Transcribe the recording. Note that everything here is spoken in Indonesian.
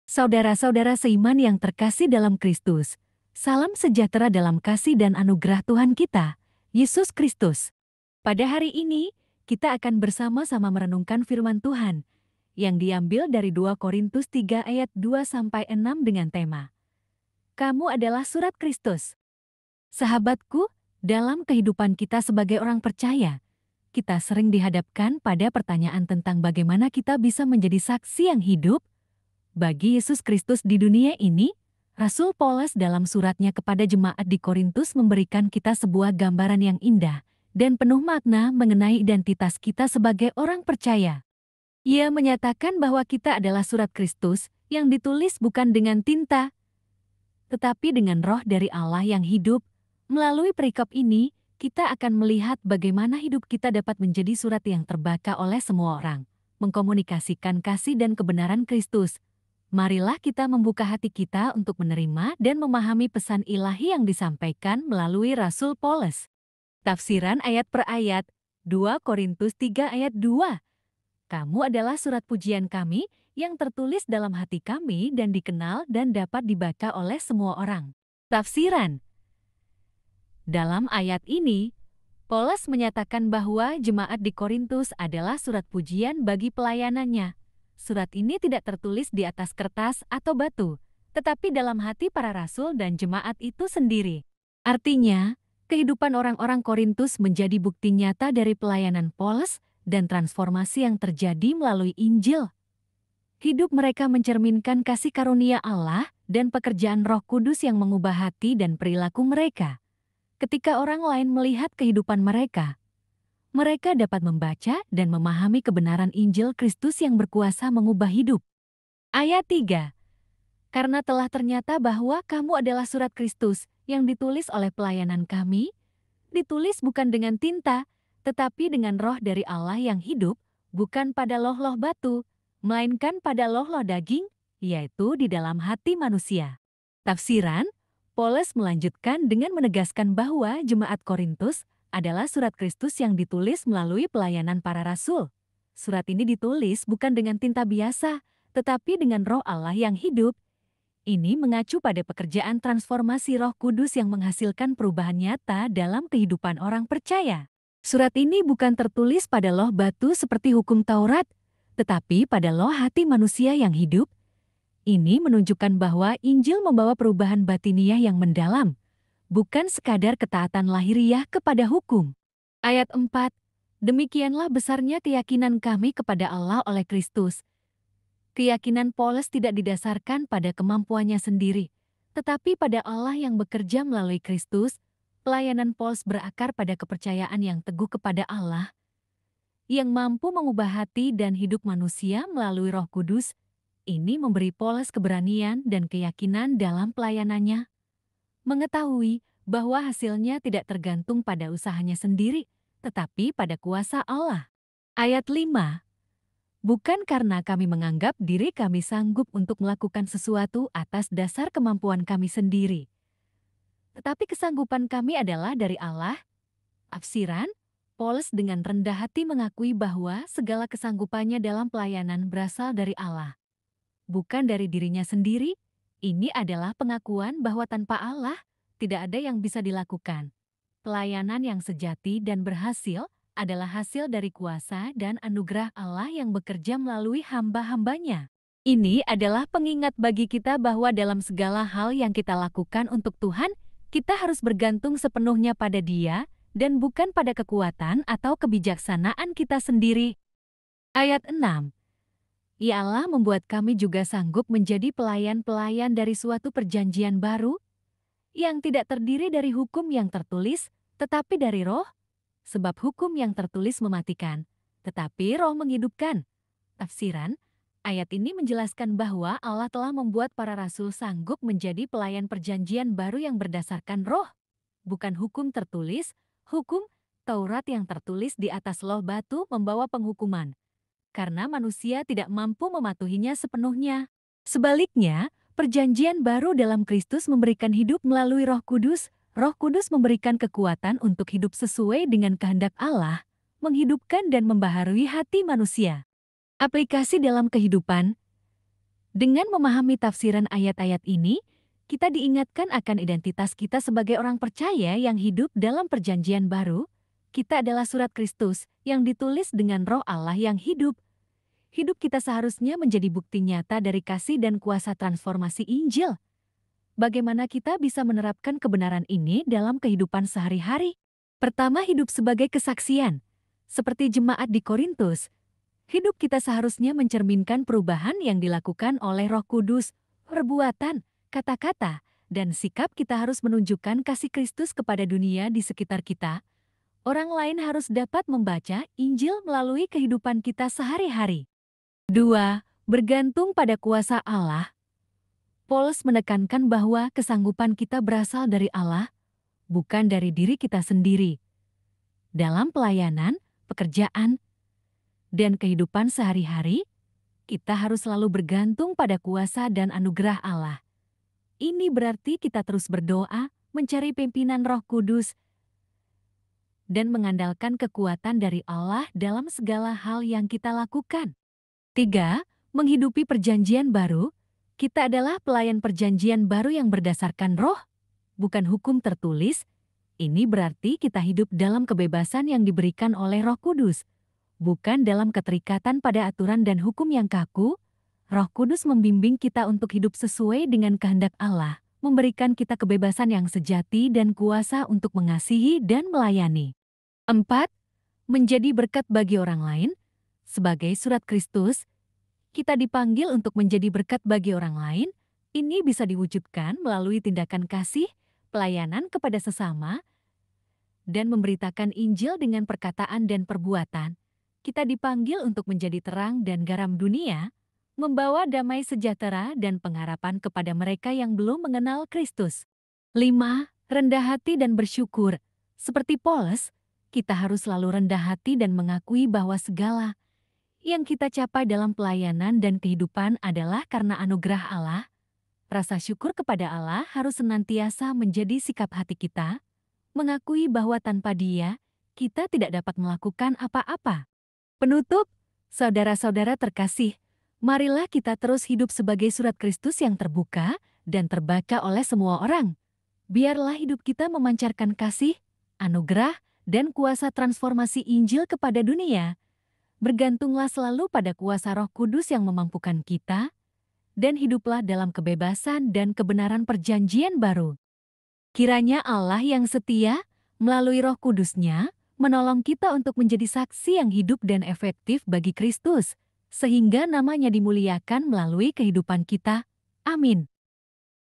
Saudara-saudara seiman yang terkasih dalam Kristus, salam sejahtera dalam kasih dan anugerah Tuhan kita, Yesus Kristus. Pada hari ini, kita akan bersama-sama merenungkan firman Tuhan yang diambil dari 2 Korintus 3 ayat 2-6 dengan tema, Kamu adalah surat Kristus. Sahabatku, dalam kehidupan kita sebagai orang percaya, kita sering dihadapkan pada pertanyaan tentang bagaimana kita bisa menjadi saksi yang hidup bagi Yesus Kristus di dunia ini. Rasul Paulus dalam suratnya kepada jemaat di Korintus memberikan kita sebuah gambaran yang indah dan penuh makna mengenai identitas kita sebagai orang percaya. Ia menyatakan bahwa kita adalah surat Kristus yang ditulis bukan dengan tinta, tetapi dengan roh dari Allah yang hidup. Melalui perikop ini, kita akan melihat bagaimana hidup kita dapat menjadi surat yang terbaca oleh semua orang, mengkomunikasikan kasih dan kebenaran Kristus. Marilah kita membuka hati kita untuk menerima dan memahami pesan ilahi yang disampaikan melalui Rasul Paulus. Tafsiran ayat per ayat, 2 Korintus 3 ayat 2. Kamu adalah surat pujian kami yang tertulis dalam hati kami dan dikenal dan dapat dibaca oleh semua orang. Tafsiran. Dalam ayat ini, Paulus menyatakan bahwa jemaat di Korintus adalah surat pujian bagi pelayanannya. Surat ini tidak tertulis di atas kertas atau batu, tetapi dalam hati para rasul dan jemaat itu sendiri. Artinya, kehidupan orang-orang Korintus menjadi bukti nyata dari pelayanan Paulus dan transformasi yang terjadi melalui Injil. Hidup mereka mencerminkan kasih karunia Allah dan pekerjaan Roh Kudus yang mengubah hati dan perilaku mereka. Ketika orang lain melihat kehidupan mereka dapat membaca dan memahami kebenaran Injil Kristus yang berkuasa mengubah hidup. Ayat 3. Karena telah ternyata bahwa kamu adalah surat Kristus yang ditulis oleh pelayanan kami, ditulis bukan dengan tinta, tetapi dengan roh dari Allah yang hidup, bukan pada loh-loh batu, melainkan pada loh-loh daging, yaitu di dalam hati manusia. Tafsiran, Paulus melanjutkan dengan menegaskan bahwa jemaat Korintus adalah surat Kristus yang ditulis melalui pelayanan para rasul. Surat ini ditulis bukan dengan tinta biasa, tetapi dengan roh Allah yang hidup. Ini mengacu pada pekerjaan transformasi Roh Kudus yang menghasilkan perubahan nyata dalam kehidupan orang percaya. Surat ini bukan tertulis pada loh batu seperti hukum Taurat, tetapi pada loh hati manusia yang hidup. Ini menunjukkan bahwa Injil membawa perubahan batiniah yang mendalam, bukan sekadar ketaatan lahiriah kepada hukum. Ayat 4, demikianlah besarnya keyakinan kami kepada Allah oleh Kristus. Keyakinan Paulus tidak didasarkan pada kemampuannya sendiri, tetapi pada Allah yang bekerja melalui Kristus. Pelayanan Paulus berakar pada kepercayaan yang teguh kepada Allah, yang mampu mengubah hati dan hidup manusia melalui Roh Kudus. Ini memberi Paulus keberanian dan keyakinan dalam pelayanannya, mengetahui bahwa hasilnya tidak tergantung pada usahanya sendiri, tetapi pada kuasa Allah. Ayat 5. Bukan karena kami menganggap diri kami sanggup untuk melakukan sesuatu atas dasar kemampuan kami sendiri, tetapi kesanggupan kami adalah dari Allah. Tafsiran, Paulus dengan rendah hati mengakui bahwa segala kesanggupannya dalam pelayanan berasal dari Allah, bukan dari dirinya sendiri. Ini adalah pengakuan bahwa tanpa Allah, tidak ada yang bisa dilakukan. Pelayanan yang sejati dan berhasil adalah hasil dari kuasa dan anugerah Allah yang bekerja melalui hamba-hambanya. Ini adalah pengingat bagi kita bahwa dalam segala hal yang kita lakukan untuk Tuhan, kita harus bergantung sepenuhnya pada Dia dan bukan pada kekuatan atau kebijaksanaan kita sendiri. Ayat 6. Ya Allah membuat kami juga sanggup menjadi pelayan-pelayan dari suatu perjanjian baru, yang tidak terdiri dari hukum yang tertulis, tetapi dari roh. Sebab hukum yang tertulis mematikan, tetapi roh menghidupkan. Tafsiran, ayat ini menjelaskan bahwa Allah telah membuat para rasul sanggup menjadi pelayan perjanjian baru yang berdasarkan roh, bukan hukum tertulis. Hukum Taurat yang tertulis di atas loh batu membawa penghukuman, karena manusia tidak mampu mematuhinya sepenuhnya. Sebaliknya, perjanjian baru dalam Kristus memberikan hidup melalui Roh Kudus. Roh Kudus memberikan kekuatan untuk hidup sesuai dengan kehendak Allah, menghidupkan dan membaharui hati manusia. Aplikasi dalam kehidupan. Dengan memahami tafsiran ayat-ayat ini, kita diingatkan akan identitas kita sebagai orang percaya yang hidup dalam perjanjian baru. Kita adalah surat Kristus yang ditulis dengan Roh Allah yang hidup. Hidup kita seharusnya menjadi bukti nyata dari kasih dan kuasa transformasi Injil. Bagaimana kita bisa menerapkan kebenaran ini dalam kehidupan sehari-hari? Pertama, hidup sebagai kesaksian. Seperti jemaat di Korintus, hidup kita seharusnya mencerminkan perubahan yang dilakukan oleh Roh Kudus, perbuatan, kata-kata, dan sikap. Kita harus menunjukkan kasih Kristus kepada dunia di sekitar kita. Orang lain harus dapat membaca Injil melalui kehidupan kita sehari-hari. 2. Bergantung pada kuasa Allah. Paulus menekankan bahwa kesanggupan kita berasal dari Allah, bukan dari diri kita sendiri. Dalam pelayanan, pekerjaan, dan kehidupan sehari-hari, kita harus selalu bergantung pada kuasa dan anugerah Allah. Ini berarti kita terus berdoa, mencari pimpinan Roh Kudus, dan mengandalkan kekuatan dari Allah dalam segala hal yang kita lakukan. 3. Menghidupi perjanjian baru. Kita adalah pelayan perjanjian baru yang berdasarkan Roh, bukan hukum tertulis. Ini berarti kita hidup dalam kebebasan yang diberikan oleh Roh Kudus, bukan dalam keterikatan pada aturan dan hukum yang kaku. Roh Kudus membimbing kita untuk hidup sesuai dengan kehendak Allah, memberikan kita kebebasan yang sejati dan kuasa untuk mengasihi dan melayani. 4. Menjadi berkat bagi orang lain. Sebagai surat Kristus, kita dipanggil untuk menjadi berkat bagi orang lain. Ini bisa diwujudkan melalui tindakan kasih, pelayanan kepada sesama, dan memberitakan Injil dengan perkataan dan perbuatan. Kita dipanggil untuk menjadi terang dan garam dunia, membawa damai sejahtera dan pengharapan kepada mereka yang belum mengenal Kristus. 5. Rendah hati dan bersyukur. Seperti Paulus, kita harus selalu rendah hati dan mengakui bahwa segala yang kita capai dalam pelayanan dan kehidupan adalah karena anugerah Allah. Rasa syukur kepada Allah harus senantiasa menjadi sikap hati kita, mengakui bahwa tanpa Dia, kita tidak dapat melakukan apa-apa. Penutup, saudara-saudara terkasih, marilah kita terus hidup sebagai surat Kristus yang terbuka dan terbaca oleh semua orang. Biarlah hidup kita memancarkan kasih, anugerah, dan kuasa transformasi Injil kepada dunia. Bergantunglah selalu pada kuasa Roh Kudus yang memampukan kita, dan hiduplah dalam kebebasan dan kebenaran perjanjian baru. Kiranya Allah yang setia, melalui Roh Kudus-Nya, menolong kita untuk menjadi saksi yang hidup dan efektif bagi Kristus, sehingga namanya dimuliakan melalui kehidupan kita. Amin.